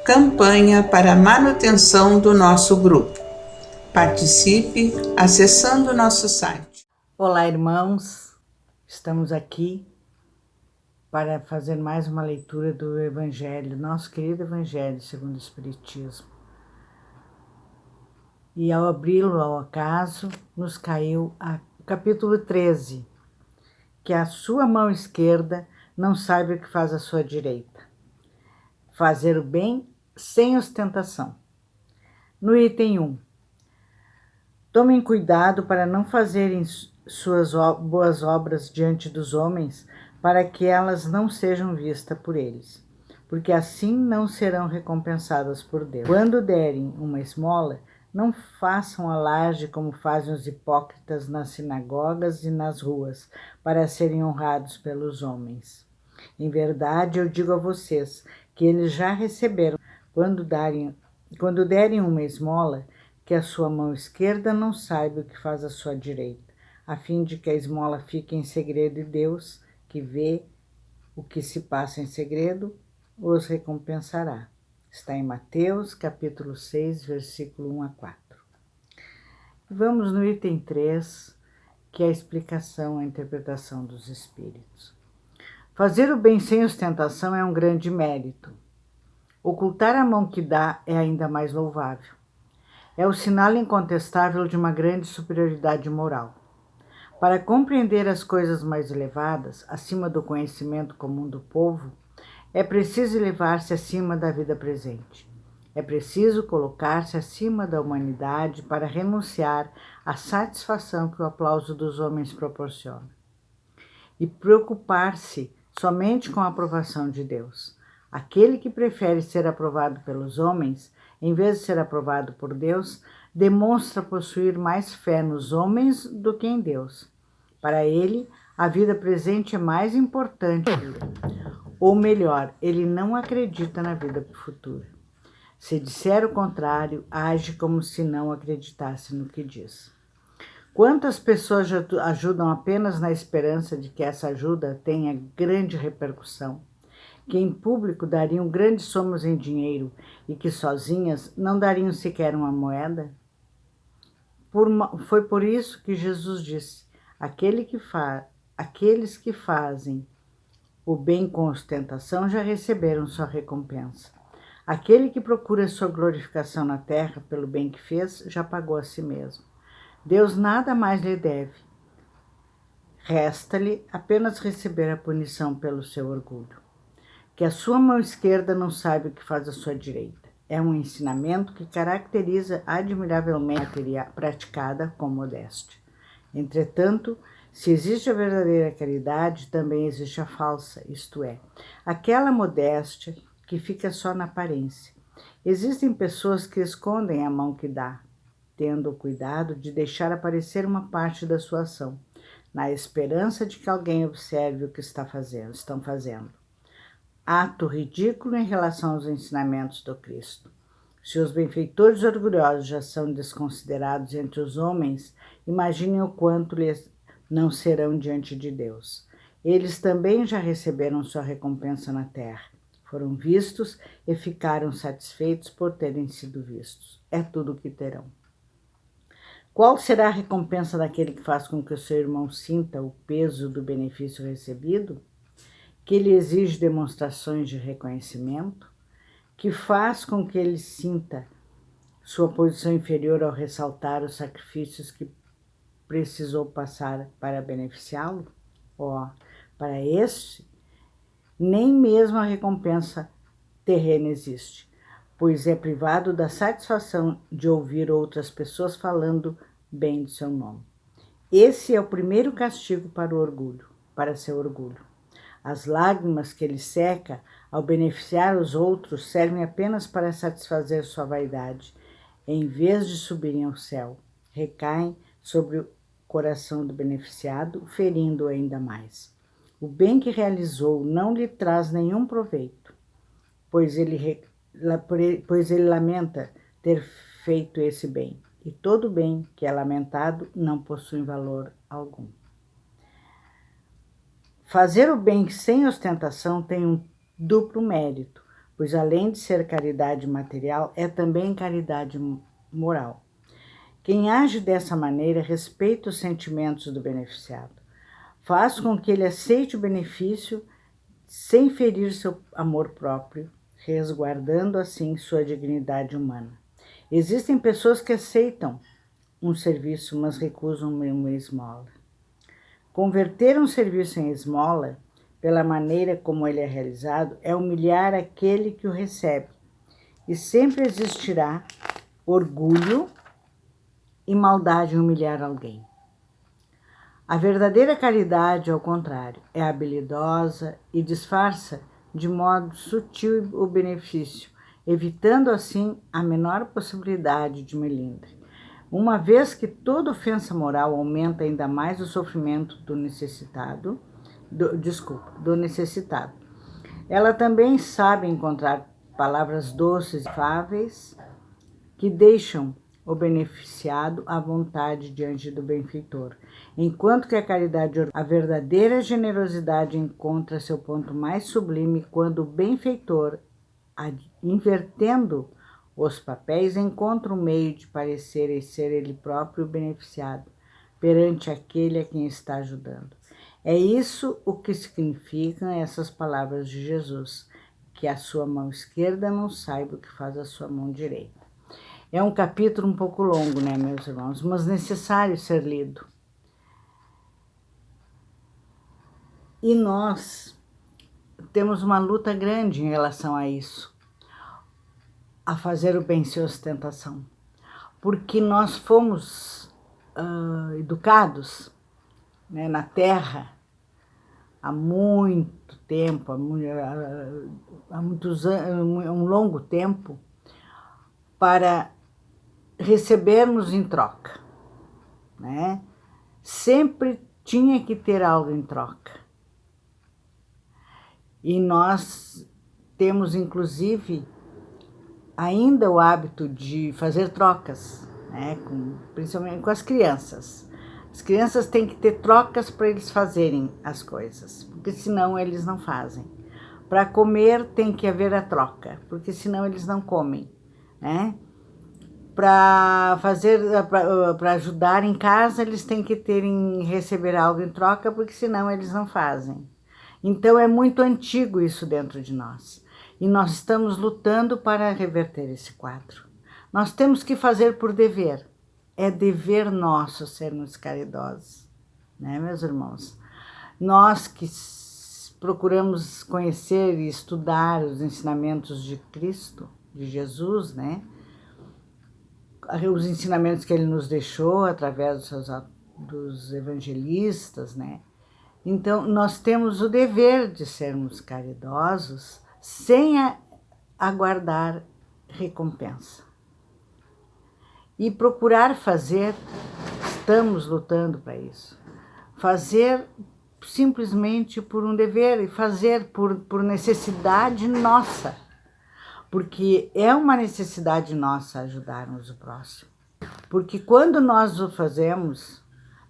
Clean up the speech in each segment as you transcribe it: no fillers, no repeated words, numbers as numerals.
Campanha para a manutenção do nosso grupo. Participe acessando nosso site. Olá, irmãos. Estamos aqui para fazer mais uma leitura do Evangelho, nosso querido Evangelho segundo o Espiritismo. E ao abri-lo ao acaso, nos caiu o capítulo 13, que a sua mão esquerda não sabe o que faz a sua direita. Fazer o bem sem ostentação. No item 1. Tomem cuidado para não fazerem suas boas obras diante dos homens, para que elas não sejam vistas por eles, porque assim não serão recompensadas por Deus. Quando derem uma esmola, não façam alarde como fazem os hipócritas nas sinagogas e nas ruas, para serem honrados pelos homens. Em verdade, eu digo a vocês que eles já receberam, quando derem uma esmola, que a sua mão esquerda não saiba o que faz a sua direita, a fim de que a esmola fique em segredo e Deus, que vê o que se passa em segredo, os recompensará. Está em Mateus, capítulo 6, versículo 1 a 4. Vamos no item 3, que é a explicação, a interpretação dos Espíritos. Fazer o bem sem ostentação é um grande mérito. Ocultar a mão que dá é ainda mais louvável. É o sinal incontestável de uma grande superioridade moral. Para compreender as coisas mais elevadas, acima do conhecimento comum do povo, é preciso elevar-se acima da vida presente. É preciso colocar-se acima da humanidade para renunciar à satisfação que o aplauso dos homens proporciona. E preocupar-se somente com a aprovação de Deus. Aquele que prefere ser aprovado pelos homens, em vez de ser aprovado por Deus, demonstra possuir mais fé nos homens do que em Deus. Para ele, a vida presente é mais importante, ou melhor, ele não acredita na vida futura. Se disser o contrário, age como se não acreditasse no que diz. Quantas pessoas ajudam apenas na esperança de que essa ajuda tenha grande repercussão, que em público dariam grandes somas em dinheiro e que sozinhas não dariam sequer uma moeda? Foi por isso que Jesus disse: aqueles que fazem o bem com ostentação já receberam sua recompensa. Aquele que procura sua glorificação na terra pelo bem que fez, já pagou a si mesmo. Deus nada mais lhe deve. Resta-lhe apenas receber a punição pelo seu orgulho. Que a sua mão esquerda não saiba o que faz a sua direita. É um ensinamento que caracteriza admiravelmente a praticada com modéstia. Entretanto, se existe a verdadeira caridade, também existe a falsa, isto é, aquela modéstia que fica só na aparência. Existem pessoas que escondem a mão que dá, tendo o cuidado de deixar aparecer uma parte da sua ação, na esperança de que alguém observe o que estão fazendo. Ato ridículo em relação aos ensinamentos do Cristo. Se os benfeitores orgulhosos já são desconsiderados entre os homens, imaginem o quanto lhes não serão diante de Deus. Eles também já receberam sua recompensa na terra. Foram vistos e ficaram satisfeitos por terem sido vistos. É tudo o que terão. Qual será a recompensa daquele que faz com que o seu irmão sinta o peso do benefício recebido? Que lhe exige demonstrações de reconhecimento? Que faz com que ele sinta sua posição inferior ao ressaltar os sacrifícios que precisou passar para beneficiá-lo? Para este, nem mesmo a recompensa terrena existe, pois é privado da satisfação de ouvir outras pessoas falando bem do seu nome. Esse é o primeiro castigo para seu orgulho. As lágrimas que ele seca ao beneficiar os outros servem apenas para satisfazer sua vaidade. Em vez de subirem ao céu, recaem sobre o coração do beneficiado, ferindo-o ainda mais. O bem que realizou não lhe traz nenhum proveito, pois ele lamenta ter feito esse bem, e todo bem que é lamentado não possui valor algum. Fazer o bem sem ostentação tem um duplo mérito, pois além de ser caridade material, é também caridade moral. Quem age dessa maneira respeita os sentimentos do beneficiado, faz com que ele aceite o benefício sem ferir seu amor próprio, resguardando assim sua dignidade humana. Existem pessoas que aceitam um serviço, mas recusam uma esmola. Converter um serviço em esmola, pela maneira como ele é realizado, é humilhar aquele que o recebe, e sempre existirá orgulho e maldade em humilhar alguém. A verdadeira caridade, ao contrário, é habilidosa e disfarça de modo sutil o benefício, evitando assim a menor possibilidade de melindre. Uma vez que toda ofensa moral aumenta ainda mais o sofrimento do necessitado, ela também sabe encontrar palavras doces e afáveis que deixam o beneficiado à vontade diante do benfeitor, enquanto que a verdadeira generosidade encontra seu ponto mais sublime quando o benfeitor, invertendo os papéis, encontra um meio de parecer e ser ele próprio beneficiado perante aquele a quem está ajudando. É isso o que significam essas palavras de Jesus, que a sua mão esquerda não saiba o que faz a sua mão direita. É um capítulo um pouco longo, né, meus irmãos, mas necessário ser lido. E nós temos uma luta grande em relação a isso, a fazer o bem sem ostentação, porque nós fomos educados, né, na Terra há muito tempo, há muitos anos, um longo tempo, para recebermos em troca, né? Sempre tinha que ter algo em troca. E nós temos, inclusive, ainda o hábito de fazer trocas, né? Principalmente com as crianças. As crianças têm que ter trocas para eles fazerem as coisas, porque senão eles não fazem. Para comer tem que haver a troca, porque senão eles não comem, né? Para ajudar em casa, eles têm que receber algo em troca, porque senão eles não fazem. Então é muito antigo isso dentro de nós. E nós estamos lutando para reverter esse quadro. Nós temos que fazer por dever. É dever nosso sermos caridosos, né, meus irmãos? Nós que procuramos conhecer e estudar os ensinamentos de Cristo, de Jesus, né? Os ensinamentos que ele nos deixou através dos evangelistas, né? Então, nós temos o dever de sermos caridosos sem aguardar recompensa. E procurar fazer, estamos lutando para isso, fazer simplesmente por um dever e fazer por necessidade nossa. Porque é uma necessidade nossa ajudarmos o próximo. Porque quando nós o fazemos,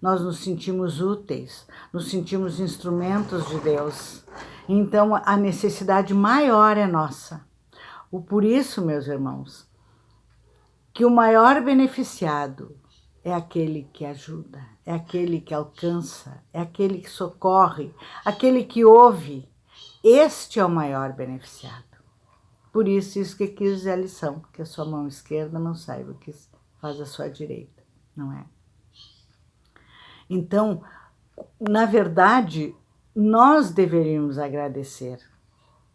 nós nos sentimos úteis, nos sentimos instrumentos de Deus. Então, a necessidade maior é nossa. Por isso, meus irmãos, que o maior beneficiado é aquele que ajuda, é aquele que alcança, é aquele que socorre, aquele que ouve. Este é o maior beneficiado. Por isso que quis dizer a lição, que a sua mão esquerda não saiba o que faz a sua direita, não é? Então, na verdade, nós deveríamos agradecer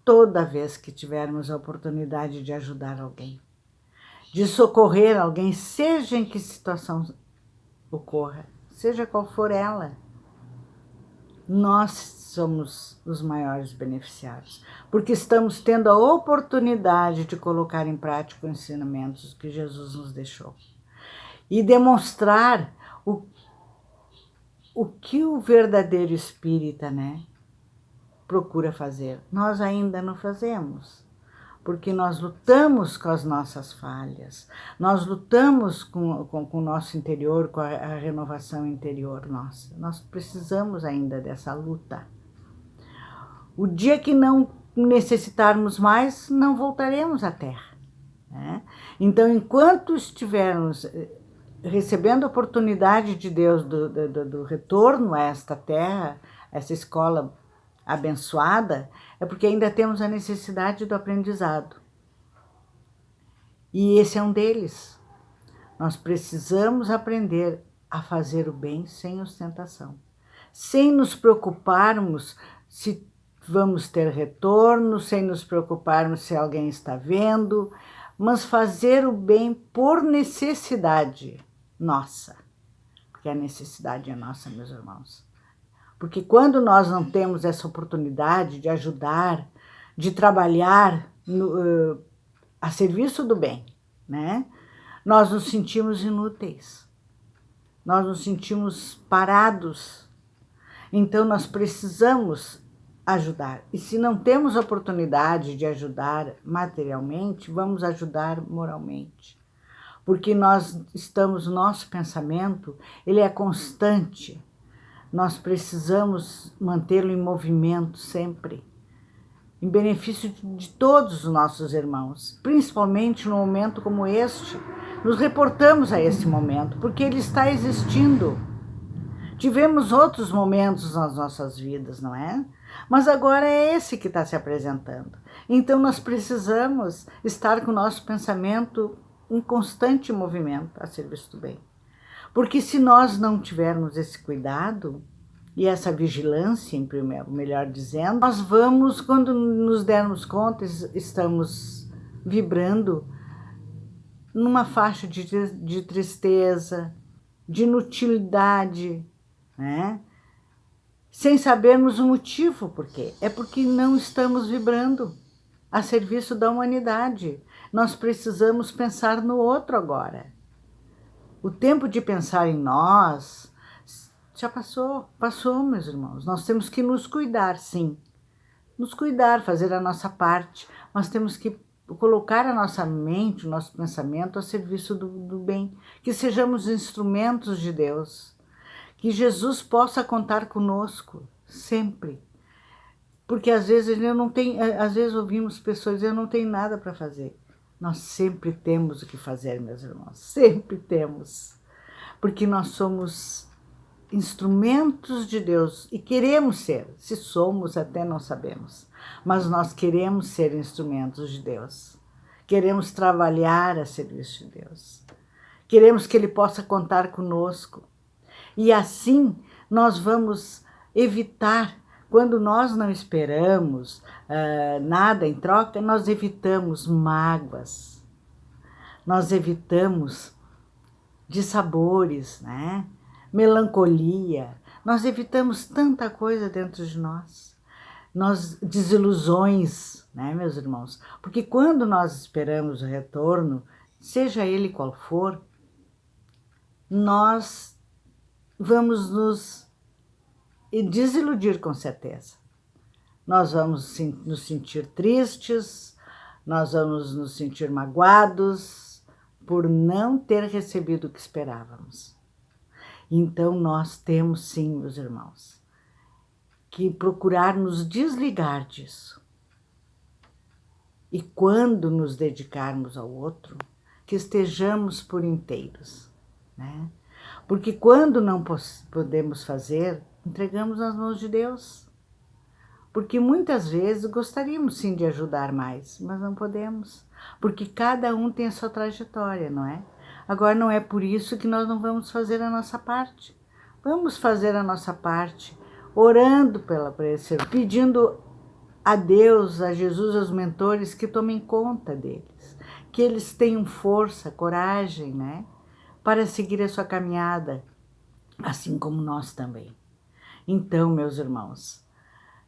toda vez que tivermos a oportunidade de ajudar alguém, de socorrer alguém, seja em que situação ocorra, seja qual for ela. Nós somos os maiores beneficiados, porque estamos tendo a oportunidade de colocar em prática os ensinamentos que Jesus nos deixou e demonstrar o que o verdadeiro espírita, né, procura fazer. Nós ainda não fazemos, porque nós lutamos com as nossas falhas, nós lutamos com o nosso interior, com a renovação interior nossa. Nós precisamos ainda dessa luta. O dia que não necessitarmos mais, não voltaremos à Terra, né? Então, enquanto estivermos recebendo a oportunidade de Deus do retorno a esta Terra, essa escola abençoada, é porque ainda temos a necessidade do aprendizado. E esse é um deles. Nós precisamos aprender a fazer o bem sem ostentação, sem nos preocuparmos se vamos ter retorno, sem nos preocuparmos se alguém está vendo, mas fazer o bem por necessidade nossa, porque a necessidade é nossa, meus irmãos. Porque quando nós não temos essa oportunidade de ajudar, de trabalhar a serviço do bem, né? Nós nos sentimos inúteis, nós nos sentimos parados. Então nós precisamos ajudar. E se não temos oportunidade de ajudar materialmente, vamos ajudar moralmente. Porque nosso pensamento, ele é constante. Nós precisamos mantê-lo em movimento sempre, em benefício de todos os nossos irmãos, principalmente num momento como este. Nos reportamos a esse momento, porque ele está existindo. Tivemos outros momentos nas nossas vidas, não é? Mas agora é esse que está se apresentando. Então nós precisamos estar com o nosso pensamento em constante movimento a serviço do bem. Porque se nós não tivermos esse cuidado e essa vigilância, melhor dizendo, nós vamos, quando nos dermos conta, estamos vibrando numa faixa de tristeza, de inutilidade, né? Sem sabermos o motivo por quê. É porque não estamos vibrando a serviço da humanidade. Nós precisamos pensar no outro agora. O tempo de pensar em nós já passou, meus irmãos. Nós temos que nos cuidar, sim. Nos cuidar, fazer a nossa parte. Nós temos que colocar a nossa mente, o nosso pensamento a serviço do bem. Que sejamos instrumentos de Deus. Que Jesus possa contar conosco, sempre. Porque às vezes ouvimos pessoas dizer, eu não tenho nada para fazer. Nós sempre temos o que fazer, meus irmãos. Sempre temos. Porque nós somos instrumentos de Deus e queremos ser. Se somos, até não sabemos. Mas nós queremos ser instrumentos de Deus. Queremos trabalhar a serviço de Deus. Queremos que Ele possa contar conosco. E assim nós vamos evitar, quando nós não esperamos nada em troca, nós evitamos mágoas, nós evitamos dissabores, né? Melancolia, nós evitamos tanta coisa dentro de nós, desilusões, né, meus irmãos? Porque quando nós esperamos o retorno, seja ele qual for, nós vamos nos desiludir com certeza. Nós vamos nos sentir tristes, nós vamos nos sentir magoados por não ter recebido o que esperávamos. Então nós temos sim, meus irmãos, que procurar nos desligar disso. E quando nos dedicarmos ao outro, que estejamos por inteiros, né? Porque quando não podemos fazer, entregamos nas mãos de Deus. Porque muitas vezes gostaríamos sim de ajudar mais, mas não podemos. Porque cada um tem a sua trajetória, não é? Agora não é por isso que nós não vamos fazer a nossa parte. Vamos fazer a nossa parte, orando por esse, pedindo a Deus, a Jesus, aos mentores que tomem conta deles. Que eles tenham força, coragem, né? Para seguir a sua caminhada, assim como nós também. Então, meus irmãos,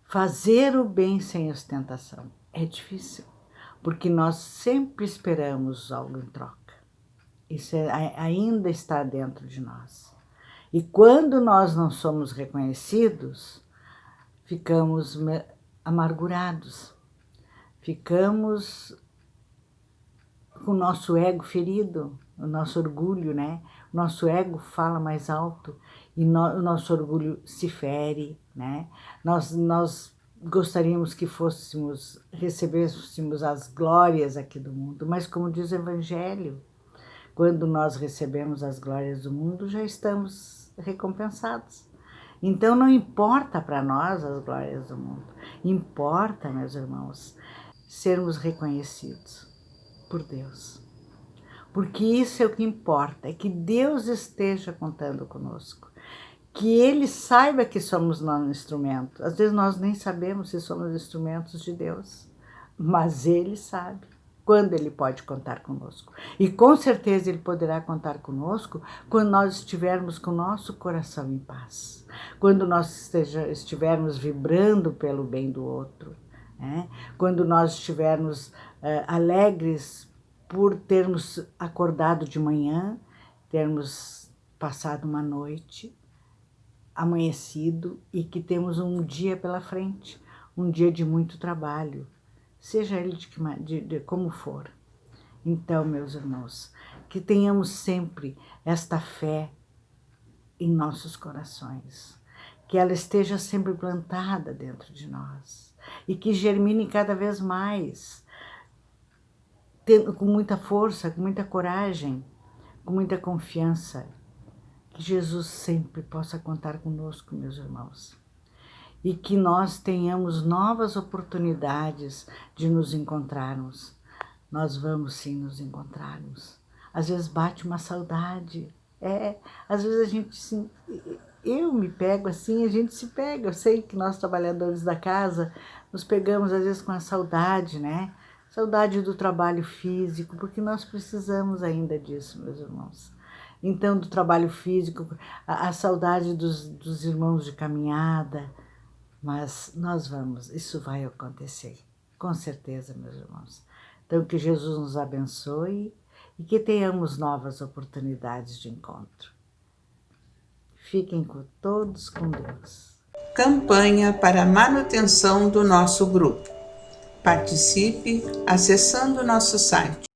fazer o bem sem ostentação é difícil, porque nós sempre esperamos algo em troca. Isso ainda está dentro de nós. E quando nós não somos reconhecidos, ficamos amargurados, ficamos com o nosso ego ferido, o nosso orgulho, né? O nosso ego fala mais alto e o nosso orgulho se fere, né? Nós gostaríamos que recebêssemos as glórias aqui do mundo, mas como diz o Evangelho, quando nós recebemos as glórias do mundo, já estamos recompensados. Então não importa para nós as glórias do mundo, importa, meus irmãos, sermos reconhecidos por Deus. Porque isso é o que importa, é que Deus esteja contando conosco, que Ele saiba que somos nós instrumentos. Às vezes nós nem sabemos se somos instrumentos de Deus, mas Ele sabe quando Ele pode contar conosco. E com certeza Ele poderá contar conosco quando nós estivermos com o nosso coração em paz, quando nós estivermos vibrando pelo bem do outro, né? Quando nós estivermos alegres por termos acordado de manhã, termos passado uma noite, amanhecido e que temos um dia pela frente, um dia de muito trabalho, seja ele de como for. Então, meus irmãos, que tenhamos sempre esta fé em nossos corações, que ela esteja sempre plantada dentro de nós e que germine cada vez mais, com muita força, com muita coragem, com muita confiança. Que Jesus sempre possa contar conosco, meus irmãos. E que nós tenhamos novas oportunidades de nos encontrarmos. Nós vamos sim nos encontrarmos. Às vezes bate uma saudade. Às vezes a gente eu me pego assim, a gente se pega. Eu sei que nós trabalhadores da casa nos pegamos às vezes com a saudade, né? Saudade do trabalho físico, porque nós precisamos ainda disso, meus irmãos. Então, do trabalho físico, a saudade dos irmãos de caminhada, mas nós vamos, isso vai acontecer, com certeza, meus irmãos. Então, que Jesus nos abençoe e que tenhamos novas oportunidades de encontro. Fiquem todos com Deus. Campanha para a manutenção do nosso grupo. Participe acessando nosso site